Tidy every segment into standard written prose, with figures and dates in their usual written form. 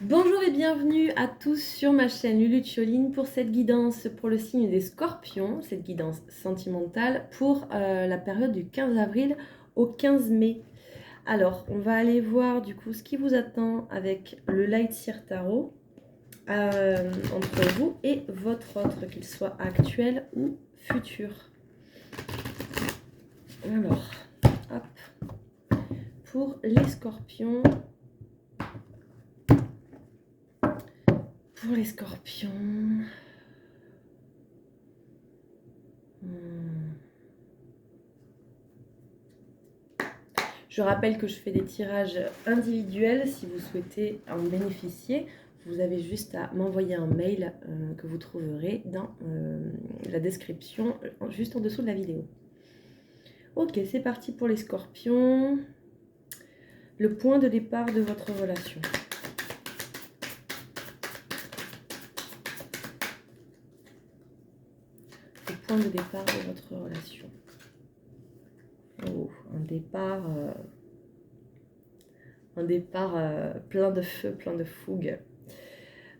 Bonjour et bienvenue à tous sur ma chaîne Lulu Choline pour cette guidance pour le signe des Scorpions, cette guidance sentimentale pour la période du 15 avril au 15 mai. Alors, on va aller voir du coup ce qui vous attend avec le Light Seer Tarot entre vous et votre autre, qu'il soit actuel ou futur. Alors, hop, pour les Scorpions. Pour les Scorpions. Je rappelle que je fais des tirages individuels. Si vous souhaitez en bénéficier, vous avez juste à m'envoyer un mail que vous trouverez dans la description, juste en dessous de la vidéo. Ok, c'est parti pour les Scorpions. Le point de départ de votre relation. Le point de départ de votre relation. Oh, un départ plein de feu, plein de fougue.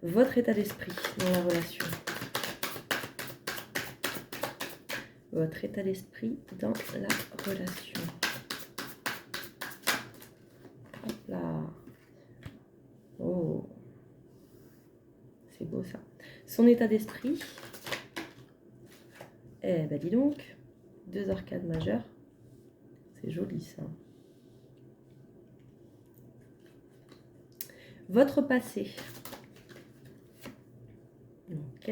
Votre état d'esprit dans la relation. Votre état d'esprit dans la relation. Hop là. Oh. C'est beau ça. Son état d'esprit. Eh ben dis donc. 2 arcades majeures. C'est joli ça. Votre passé. Ok.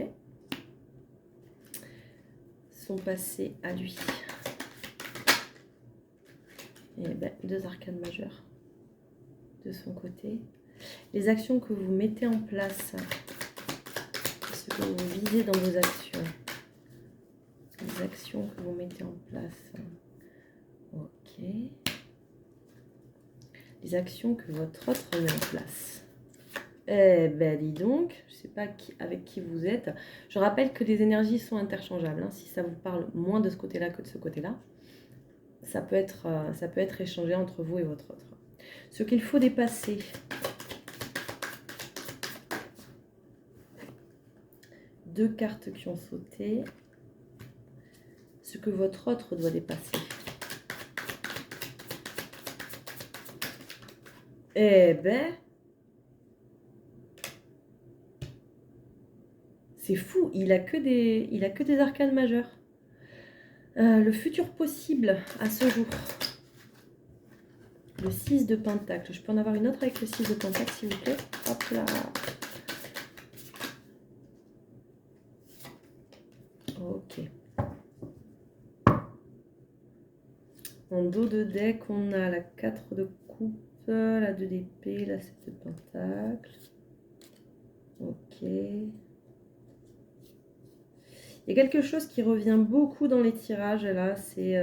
Son passé à lui. Et ben 2 arcades majeures de son côté. Les actions que vous mettez en place. Ce que vous visez dans vos actions. Les actions que vous mettez en place. Ok. Les actions que votre autre met en place. Eh ben dis donc, je ne sais pas avec qui vous êtes. Je rappelle que les énergies sont interchangeables. Hein. Si ça vous parle moins de ce côté-là que de ce côté-là, ça peut être échangé entre vous et votre autre. Ce qu'il faut dépasser. Deux cartes qui ont sauté. Ce que votre autre doit dépasser. Eh ben... C'est fou, il a que des arcanes majeures. Le futur possible à ce jour. Le 6 de pentacle. Je peux en avoir une autre avec le 6 de pentacle, s'il vous plaît. Hop là. Ok. En dos de deck, on a la 4 de coupe, la 2 d'épée, la 7 de pentacle. Ok. Il y a quelque chose qui revient beaucoup dans les tirages, là, c'est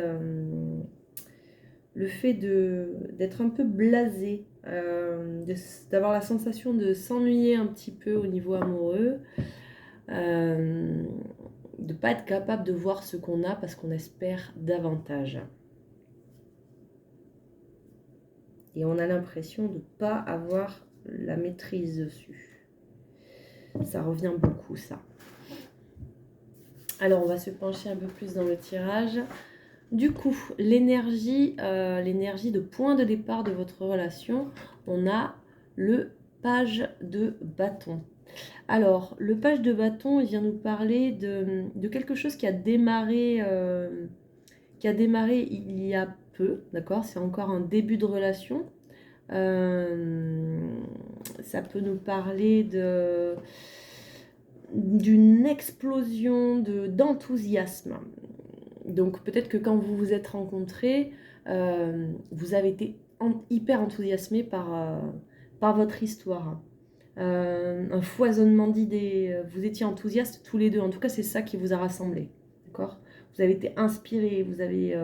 le fait d'être un peu blasé, d'avoir la sensation de s'ennuyer un petit peu au niveau amoureux, de ne pas être capable de voir ce qu'on a parce qu'on espère davantage. Et on a l'impression de ne pas avoir la maîtrise dessus. Ça revient beaucoup, ça. Alors, on va se pencher un peu plus dans le tirage. Du coup, l'énergie de point de départ de votre relation, on a le page de bâton. Alors, le page de bâton, il vient nous parler de quelque chose qui a démarré il y a peu, d'accord? C'est encore un début de relation. Ça peut nous parler d'une explosion d'enthousiasme. Donc peut-être que quand vous vous êtes rencontrés, vous avez été hyper enthousiasmé par votre histoire. Un foisonnement d'idées, vous étiez enthousiastes tous les deux, en tout cas c'est ça qui vous a rassemblés, d'accord? Vous avez été inspirés, vous avez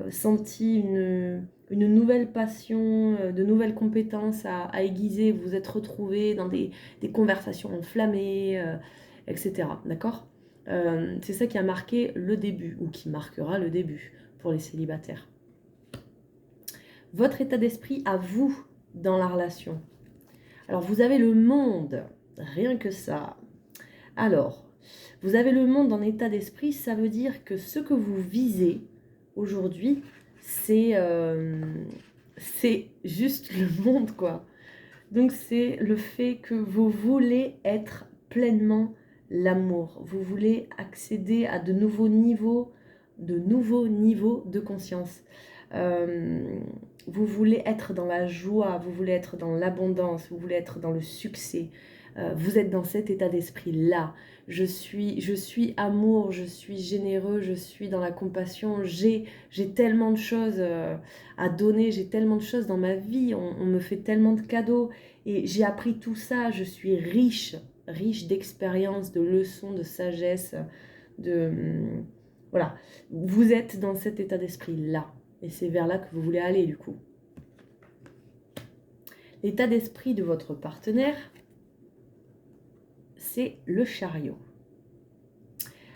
senti une nouvelle passion, de nouvelles compétences à aiguiser, vous vous êtes retrouvés dans des conversations enflammées, etc. D'accord? C'est ça qui a marqué le début, ou qui marquera le début pour les célibataires. Votre état d'esprit à vous dans la relation. Alors, vous avez le monde, rien que ça. Alors, vous avez le monde en état d'esprit, ça veut dire que ce que vous visez aujourd'hui, c'est juste le monde, quoi. Donc, c'est le fait que vous voulez être pleinement l'amour. Vous voulez accéder à de nouveaux niveaux de conscience. Euh, vous voulez être dans la joie, vous voulez être dans l'abondance, vous voulez être dans le succès. Vous êtes dans cet état d'esprit-là. Je suis amour, je suis généreux, je suis dans la compassion. J'ai tellement de choses à donner, j'ai tellement de choses dans ma vie. On me fait tellement de cadeaux et j'ai appris tout ça. Je suis riche d'expériences, de leçons, de sagesse, voilà. Vous êtes dans cet état d'esprit-là. Et c'est vers là que vous voulez aller du coup. L'état d'esprit de votre partenaire, c'est le chariot.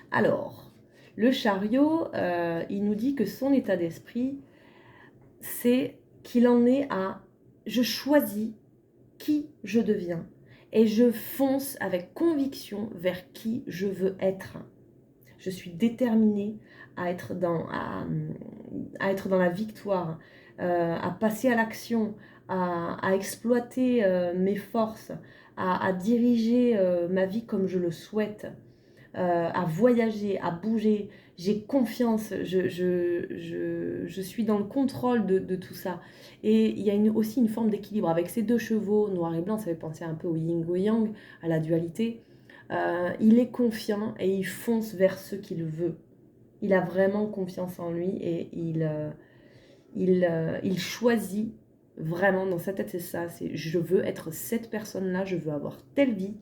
Alors, le chariot, il nous dit que son état d'esprit, c'est qu'il en est à « je choisis qui je deviens et je fonce avec conviction vers qui je veux être. Je suis déterminée à être dans la victoire, à passer à l'action, à exploiter mes forces, à diriger ma vie comme je le souhaite, à voyager, à bouger. J'ai confiance, je suis dans le contrôle de tout ça. Et il y a aussi une forme d'équilibre. Avec ces deux chevaux, noir et blanc, ça fait penser un peu au yin au yang, à la dualité. Il est confiant et il fonce vers ce qu'il veut. Il a vraiment confiance en lui et il choisit vraiment dans sa tête, c'est ça, c'est je veux être cette personne-là, je veux avoir telle vie,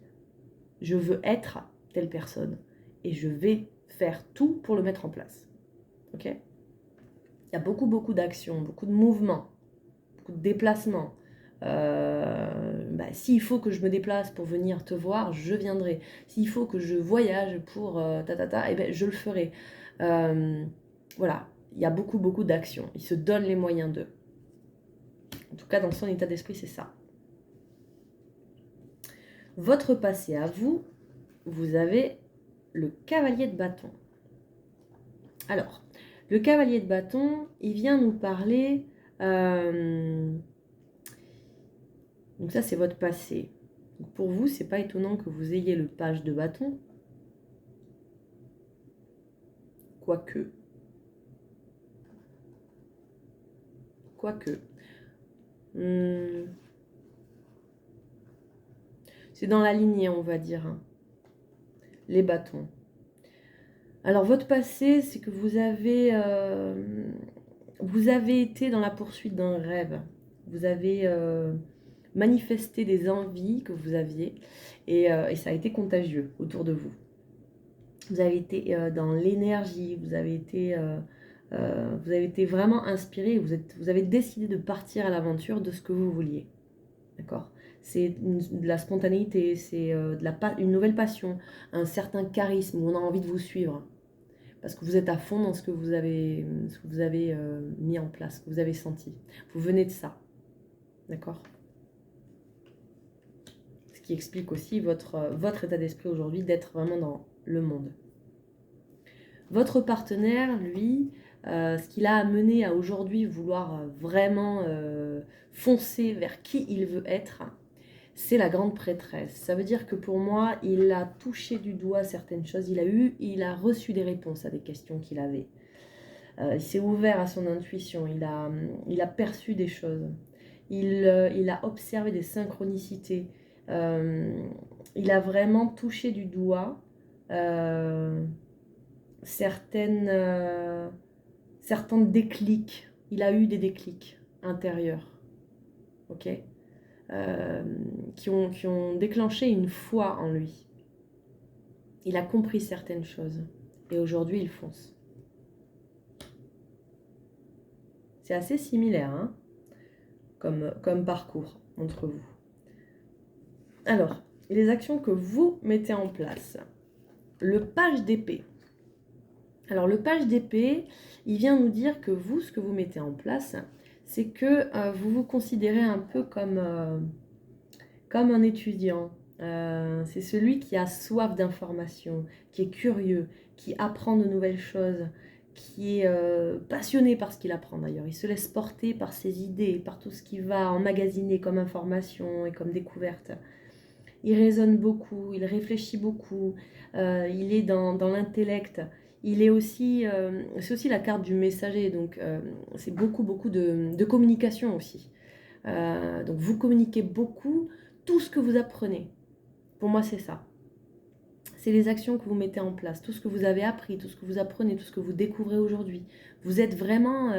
je veux être telle personne et je vais faire tout pour le mettre en place. Ok ? Il y a beaucoup d'actions, beaucoup de mouvements, beaucoup de déplacements. S'il faut que je me déplace pour venir te voir, je viendrai. S'il faut que je voyage pour je le ferai. Voilà, il y a beaucoup d'actions. Il se donne les moyens d'eux. En tout cas, dans son état d'esprit, c'est ça. Votre passé à vous, vous avez le cavalier de bâton. Alors, le cavalier de bâton, il vient nous parler... donc ça, c'est votre passé. Donc pour vous, c'est pas étonnant que vous ayez le page de bâton. Quoique. C'est dans la lignée, on va dire. Hein. Les bâtons. Alors, votre passé, c'est que vous avez été dans la poursuite d'un rêve. Vous avez manifesté des envies que vous aviez et ça a été contagieux autour de vous. Vous avez été dans l'énergie, vous avez été vraiment inspiré, vous avez décidé de partir à l'aventure de ce que vous vouliez. D'accord ? C'est de la spontanéité, c'est une nouvelle passion, un certain charisme où on a envie de vous suivre. Parce que vous êtes à fond dans ce que vous avez mis en place, ce que vous avez senti. Vous venez de ça. D'accord ? Ce qui explique aussi votre état d'esprit aujourd'hui d'être vraiment dans le monde. Votre partenaire, lui, ce qu'il a amené à aujourd'hui vouloir vraiment foncer vers qui il veut être, c'est la grande prêtresse. Ça veut dire que pour moi, il a touché du doigt certaines choses, il a reçu des réponses à des questions qu'il avait. Il s'est ouvert à son intuition, il a perçu des choses, il a observé des synchronicités, il a vraiment touché du doigt certains déclics. Il a eu des déclics intérieurs, ok, qui ont déclenché une foi en lui. Il a compris certaines choses et aujourd'hui il fonce. C'est assez similaire hein, comme parcours entre vous. Alors, les actions que vous mettez en place. Le page d'épée. Alors le page d'épée, il vient nous dire que vous, ce que vous mettez en place, c'est que vous vous considérez un peu comme comme un étudiant. C'est celui qui a soif d'information, qui est curieux, qui apprend de nouvelles choses, qui est passionné par ce qu'il apprend d'ailleurs. Il se laisse porter par ses idées, par tout ce qu'il va emmagasiner comme information et comme découverte. Il raisonne beaucoup, il réfléchit beaucoup, il est dans l'intellect. Il est aussi, c'est aussi la carte du messager, donc c'est beaucoup de communication aussi. Donc vous communiquez beaucoup tout ce que vous apprenez. Pour moi, c'est ça. C'est les actions que vous mettez en place, tout ce que vous avez appris, tout ce que vous apprenez, tout ce que vous découvrez aujourd'hui. Vous êtes vraiment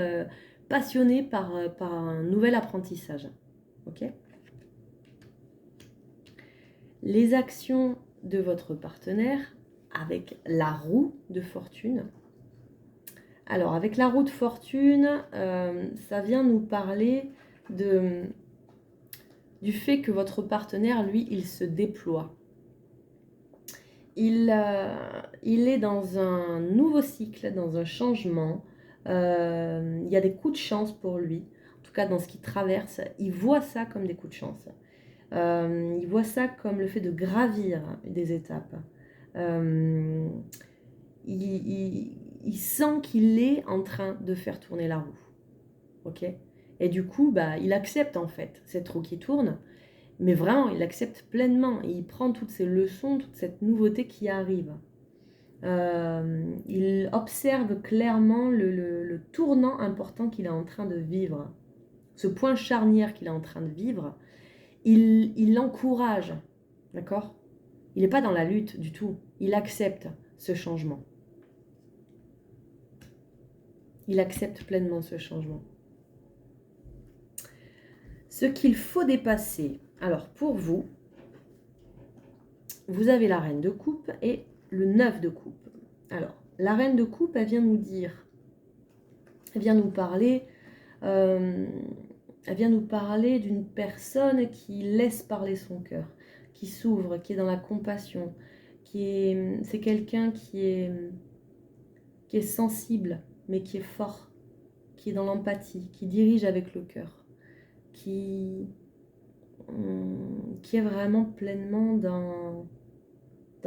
passionné par un nouvel apprentissage. Ok ? Les actions de votre partenaire avec la roue de fortune. Alors, avec la roue de fortune, ça vient nous parler du fait que votre partenaire, lui, il se déploie. Il est dans un nouveau cycle, dans un changement. Il y a des coups de chance pour lui. En tout cas, dans ce qu'il traverse, il voit ça comme des coups de chance. Il voit ça comme le fait de gravir des étapes. Euh, il sent qu'il est en train de faire tourner la roue. Ok ? Et du coup, bah, il accepte en fait cette roue qui tourne, mais vraiment, il accepte pleinement. Et il prend toutes ces leçons, toute cette nouveauté qui arrive. Il observe clairement le tournant important qu'il est en train de vivre. Ce point charnière qu'il est en train de vivre, il l'encourage, d'accord ? Il n'est pas dans la lutte du tout. Il accepte ce changement. Il accepte pleinement ce changement. Ce qu'il faut dépasser. Alors pour vous, vous avez la reine de coupe et le 9 de coupe. Alors, la reine de coupe, elle vient nous dire, elle vient nous parler d'une personne qui laisse parler son cœur, qui s'ouvre, qui est dans la compassion, c'est quelqu'un qui est sensible, mais qui est fort, qui est dans l'empathie, qui dirige avec le cœur, qui est vraiment pleinement dans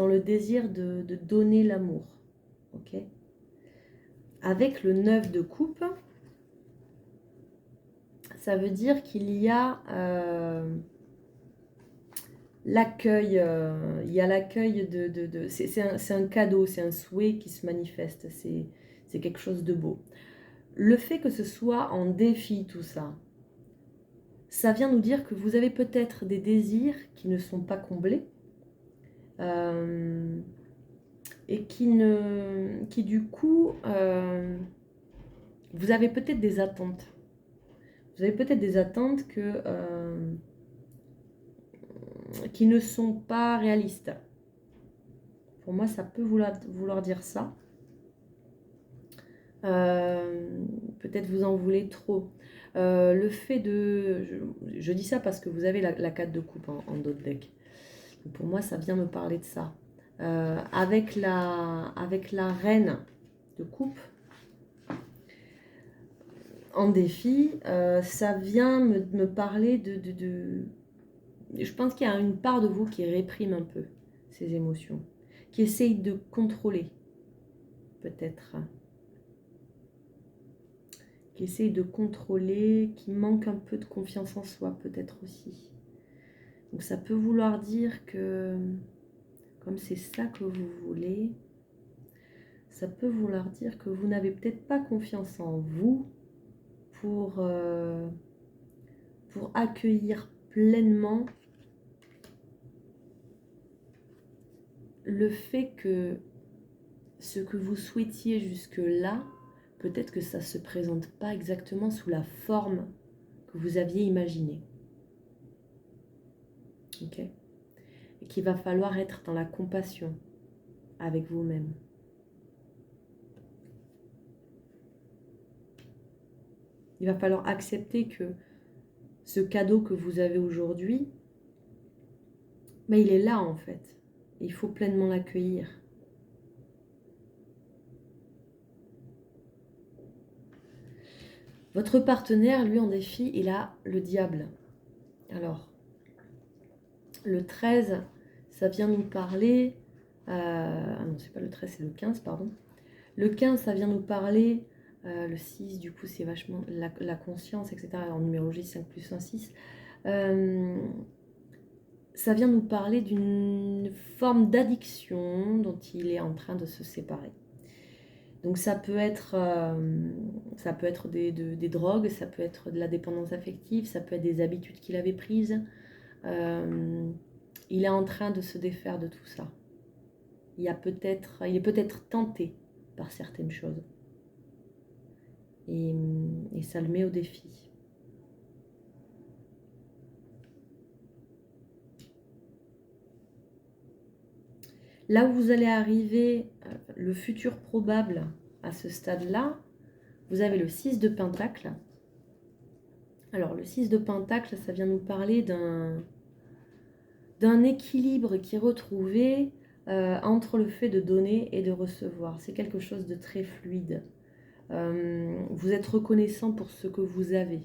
le désir de donner l'amour. Ok ? Avec le 9 de coupe, ça veut dire qu'il y a l'accueil, il y a l'accueil c'est un cadeau, c'est un souhait qui se manifeste, c'est quelque chose de beau. Le fait que ce soit en défi tout ça, ça vient nous dire que vous avez peut-être des désirs qui ne sont pas comblés et qui du coup, vous avez peut-être des attentes. Vous avez peut-être des attentes qui ne sont pas réalistes. Pour moi, ça peut vouloir dire ça. Peut-être vous en voulez trop. Le fait je dis ça parce que vous avez la 4 de coupe en dos de deck. Donc pour moi, ça vient me parler de ça. Avec la reine de coupe en défi, ça vient me parler je pense qu'il y a une part de vous qui réprime un peu ces émotions, qui essaye de contrôler, peut-être. Qui essaye de contrôler, qui manque un peu de confiance en soi, peut-être aussi. Donc ça peut vouloir dire que, comme c'est ça que vous voulez, ça peut vouloir dire que vous n'avez peut-être pas confiance en vous pour accueillir pleinement le fait que ce que vous souhaitiez jusque-là, peut-être que ça ne se présente pas exactement sous la forme que vous aviez imaginée. Ok ? Et qu'il va falloir être dans la compassion avec vous-même. Il va falloir accepter que ce cadeau que vous avez aujourd'hui, mais il est là en fait. Et il faut pleinement l'accueillir. Votre partenaire, lui, en défi, il a le diable. Alors, Le 13, ça vient nous parler... ah non, c'est pas le 13, c'est le 15, pardon. Le 15, ça vient nous parler... le 6, du coup, c'est vachement la conscience, etc. En numérologie, 5 plus 1, 6. Ça vient nous parler d'une forme d'addiction dont il est en train de se séparer. Donc ça peut être des drogues, ça peut être de la dépendance affective, ça peut être des habitudes qu'il avait prises. Il est en train de se défaire de tout ça. Il est peut-être tenté par certaines choses. Et ça le met au défi. Là où vous allez arriver, le futur probable à ce stade-là, vous avez le 6 de Pentacle. Alors le 6 de Pentacle, ça vient nous parler d'un équilibre qui est retrouvé entre le fait de donner et de recevoir. C'est quelque chose de très fluide. Vous êtes reconnaissant pour ce que vous avez.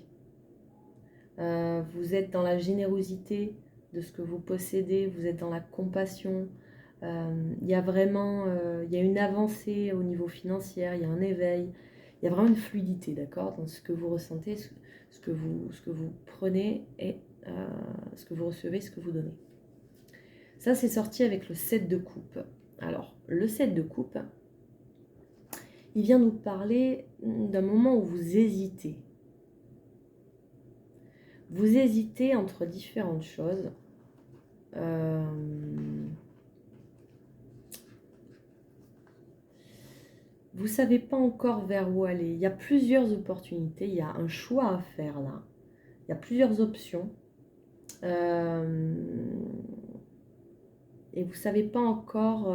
Vous êtes dans la générosité de ce que vous possédez, vous êtes dans la compassion. Il y a vraiment il y a une avancée au niveau financier, il y a un éveil, il y a vraiment une fluidité, d'accord, dans ce que vous ressentez, ce que vous prenez et ce que vous recevez, ce que vous donnez. Ça, c'est sorti avec le 7 de coupe. Alors, le 7 de coupe, il vient nous parler d'un moment où vous hésitez. Vous hésitez entre différentes choses. Vous ne savez pas encore vers où aller. Il y a plusieurs opportunités, il y a un choix à faire là. Il y a plusieurs options. Et vous ne savez pas encore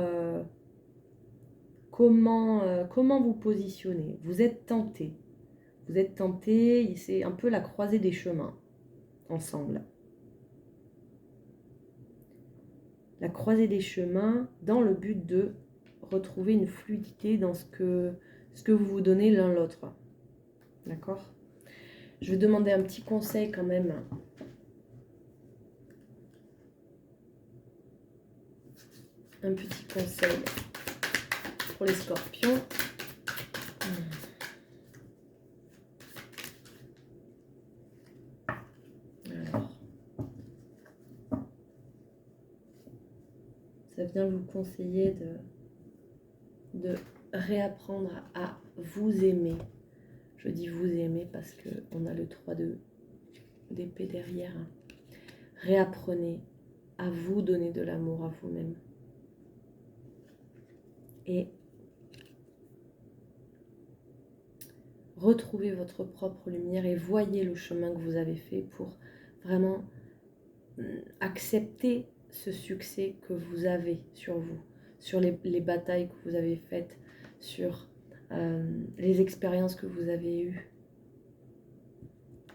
comment vous positionner. Vous êtes tenté. Vous êtes tenté, c'est un peu la croisée des chemins ensemble. La croisée des chemins dans le but de retrouver une fluidité dans ce que vous vous donnez l'un l'autre. D'accord ? Je vais demander un petit conseil quand même. Un petit conseil pour les scorpions. Alors, ça vient vous conseiller de réapprendre à vous aimer. Je dis vous aimer parce qu'on a le 3 d'épée derrière. Réapprenez à vous donner de l'amour à vous-même. Et retrouvez votre propre lumière et voyez le chemin que vous avez fait pour vraiment accepter ce succès que vous avez sur vous, sur les batailles que vous avez faites, sur les expériences que vous avez eues.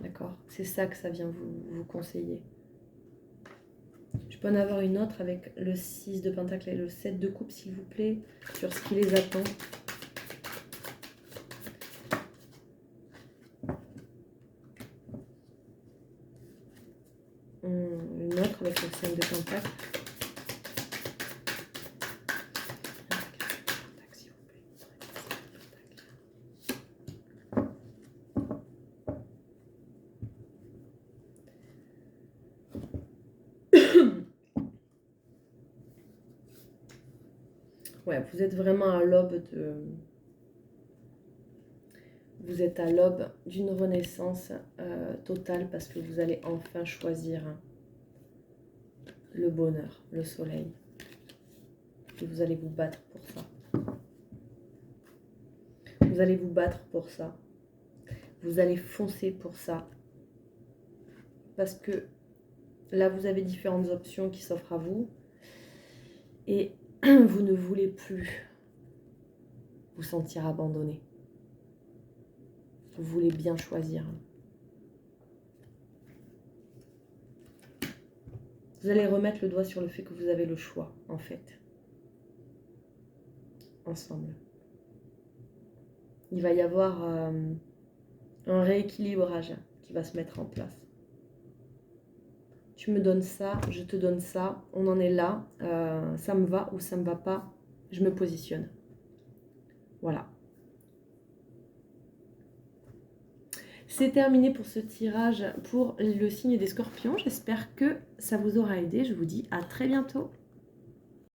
D'accord ? C'est ça que ça vient vous conseiller. Je peux en avoir une autre avec le 6 de Pentacle et le 7 de coupe, s'il vous plaît, sur ce qui les attend. Une autre avec le 5 de Pentacle. Ouais, vous êtes vraiment à l'aube Vous êtes à l'aube d'une renaissance totale parce que vous allez enfin choisir le bonheur, le soleil. Et vous allez vous battre pour ça. Vous allez vous battre pour ça. Vous allez foncer pour ça. Parce que là, vous avez différentes options qui s'offrent à vous. Et vous ne voulez plus vous sentir abandonné. Vous voulez bien choisir. Vous allez remettre le doigt sur le fait que vous avez le choix, en fait. Ensemble. Il va y avoir un rééquilibrage qui va se mettre en place. tu me donnes ça, je te donne ça, on en est là, ça me va ou ça me va pas, je me positionne. Voilà. C'est terminé pour ce tirage pour le signe des Scorpions. J'espère que ça vous aura aidé. Je vous dis à très bientôt.